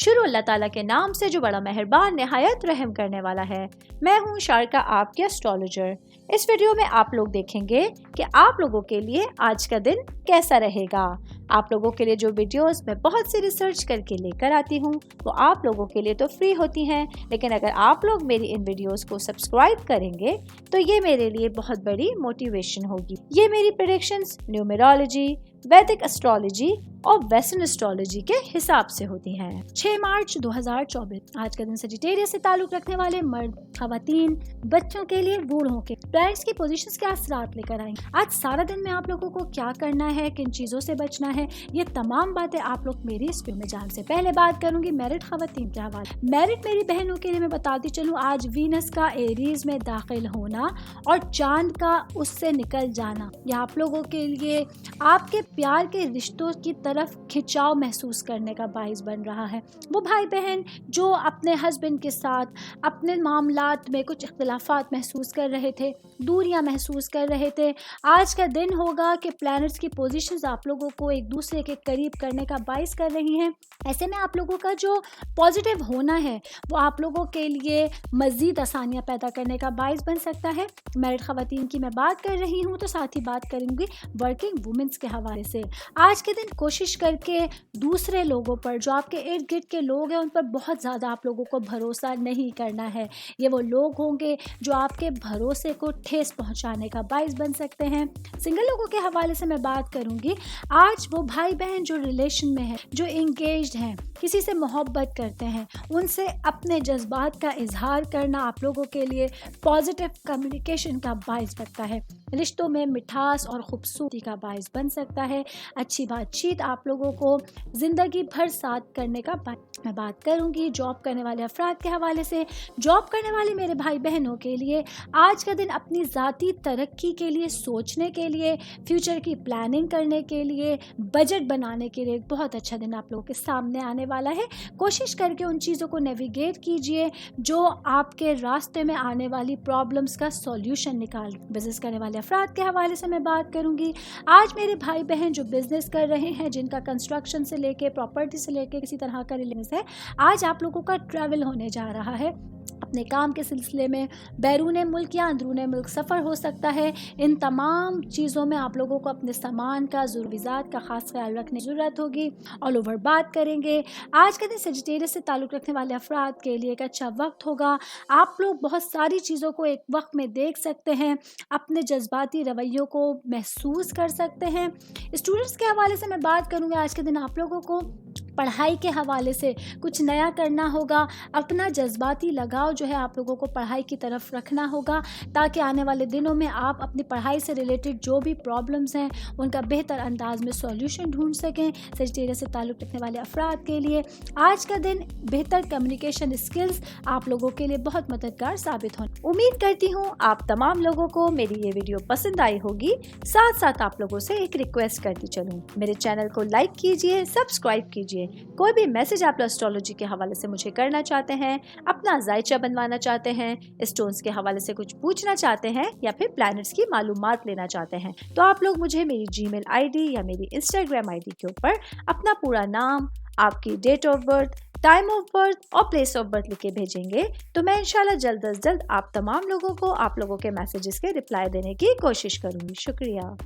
शुरू अल्लाह ताला के नाम से जो बड़ा मेहरबान निहायत रहम करने वाला है। मैं हूँ शारका, आपके एस्ट्रोलॉजर। इस वीडियो में आप लोग देखेंगे कि आप लोगों के लिए आज का दिन कैसा रहेगा। आप लोगों के लिए जो वीडियोस मैं बहुत सी रिसर्च करके लेकर आती हूँ वो आप लोगों के लिए तो फ्री होती हैं, लेकिन अगर आप लोग मेरी इन वीडियोस को सब्सक्राइब करेंगे तो ये मेरे लिए बहुत बड़ी मोटिवेशन होगी। ये मेरी प्रेडिक्शंस न्यूमेरोलॉजी, वैदिक एस्ट्रोलॉजी और वेस्टर्न एस्ट्रोलॉजी के हिसाब से होती हैं। 6 मार्च 2024 आज का दिन सजिटेरियस से ताल्लुक रखने वाले मर्द, खवातीन, बच्चों के लिए, बूढ़ों के प्लैनेट्स की पोजीशंस के असरात लेकर आएंगे। आज सारा दिन में आप लोगों को क्या करना है, किन चीजों से बचना है, ये तमाम बातें आप लोग मेरी इस वीडियो में जान से पहले बात करूंगी मैरिड खवातीन के हवाले। मैरिड मेरी बहनों के लिए मैं बताती चलूँ, आज वीनस का एरीज में दाखिल होना और चांद का उससे निकल जाना, यह आप लोगों के लिए आपके प्यार के रिश्तों की तरफ खिंचाव महसूस करने का बाइस बन रहा है। वो भाई बहन जो अपने हस्बैंड के साथ अपने मामलात में कुछ इख्तिलाफात महसूस कर रहे थे, दूरियां महसूस कर रहे थे, आज का दिन होगा कि प्लैनेट्स की पोजीशंस आप लोगों को एक दूसरे के करीब करने का बाइस कर रही हैं। ऐसे में आप लोगों का जो पॉजिटिव होना है वो आप लोगों के लिए मज़ीद आसानियां पैदा करने का बाइस बन सकता है। मैरिड खवातीन की मैं बात कर रही हूँ तो साथ ही बात करूँगी वर्किंग वुमेन्स के हवाले से। आज के दिन कोशिश करके दूसरे लोगों पर, जो आपके इर्द गिर्द के लोग हैं, उन पर बहुत ज़्यादा आप लोगों को भरोसा नहीं करना है। ये वो लोग होंगे जो आपके भरोसे को ठेस पहुंचाने का बाइस बन सकते हैं। सिंगल लोगों के हवाले से मैं बात करूंगी। आज वो भाई बहन जो रिलेशन में है, जो इंगेज्ड हैं, किसी से मोहब्बत करते हैं, उनसे अपने जज्बात का इजहार करना आप लोगों के लिए पॉजिटिव कम्युनिकेशन का बाइस बनता है। रिश्तों में मिठास और खूबसूरती का बाइस बन सकता है। अच्छी बातचीत आप लोगों को ज़िंदगी भर साथ करने का मैं बात करूंगी। जॉब करने वाले अफराद के हवाले से, जॉब करने वाले मेरे भाई बहनों के लिए आज का दिन अपनी ज़ाती तरक्की के लिए सोचने के लिए, फ्यूचर की प्लानिंग करने के लिए, बजट बनाने के लिए एक बहुत अच्छा दिन आप लोगों के सामने आने वाला है। कोशिश करके उन चीज़ों को नेविगेट कीजिए जो आपके रास्ते में आने वाली प्रॉब्लम्स का सॉल्यूशन निकाल। बिजनेस करने वाले अफराद के हवाले से मैं बात करूंगी। आज मेरे भाई बहन जो बिजनेस कर रहे हैं, जिनका कंस्ट्रक्शन से लेके प्रॉपर्टी से लेके किसी तरह का रिलेशन है, आज आप लोगों का ट्रैवल होने जा रहा है। अपने काम के सिलसिले में बैरून मुल्क या अंदरून मुल्क सफ़र हो सकता है। इन तमाम चीज़ों में आप लोगों को अपने सामान का, ज़रूरियात का ख़ास ख्याल रखने की ज़रूरत होगी। ऑल ओवर बात करेंगे। आज के दिन सजिटेरियस से ताल्लुक़ रखने वाले अफराद के लिए एक अच्छा वक्त होगा। आप लोग बहुत सारी चीज़ों को एक वक्त में देख सकते हैं, अपने जज्बाती रवैयों को महसूस कर सकते हैं। स्टूडेंट्स के हवाले से मैं बात करूँगी। आज के दिन आप लोगों को पढ़ाई के हवाले से कुछ नया करना होगा। अपना जज्बाती लगाव जो है आप लोगों को पढ़ाई की तरफ रखना होगा, ताकि आने वाले दिनों में आप अपनी पढ़ाई से रिलेटेड जो भी प्रॉब्लम्स हैं उनका बेहतर अंदाज में सॉल्यूशन ढूंढ सकें। सजिटेरियस से ताल्लुक़ रखने वाले अफराद के लिए आज का दिन बेहतर कम्युनिकेशन स्किल्स आप लोगों के लिए बहुत मददगार साबित हों। उम्मीद करती हूँ आप तमाम लोगों को मेरी ये वीडियो पसंद आई होगी। साथ साथ आप लोगों से एक रिक्वेस्ट करती चलूँ, मेरे चैनल को लाइक कीजिए, सब्सक्राइब कीजिए। कोई भी मैसेज आप एस्ट्रोलॉजी के हवाले से मुझे करना चाहते हैं, अपना जायचा बनवाना चाहते हैं, स्टोन्स के हवाले से कुछ पूछना चाहते हैं या फिर प्लैनेट्स की मालूमात लेना चाहते हैं, तो आप लोग मुझे मेरी जीमेल आईडी या मेरी इंस्टाग्राम आईडी के ऊपर अपना पूरा नाम, आपकी date of birth, time of birth और प्लेस ऑफ बर्थ लिख के भेजेंगे तो मैं इंशाल्लाह जल्द अज जल्द आप तमाम लोगों को आप लोगों के मैसेजेस के रिप्लाई देने की कोशिश करूंगी। शुक्रिया।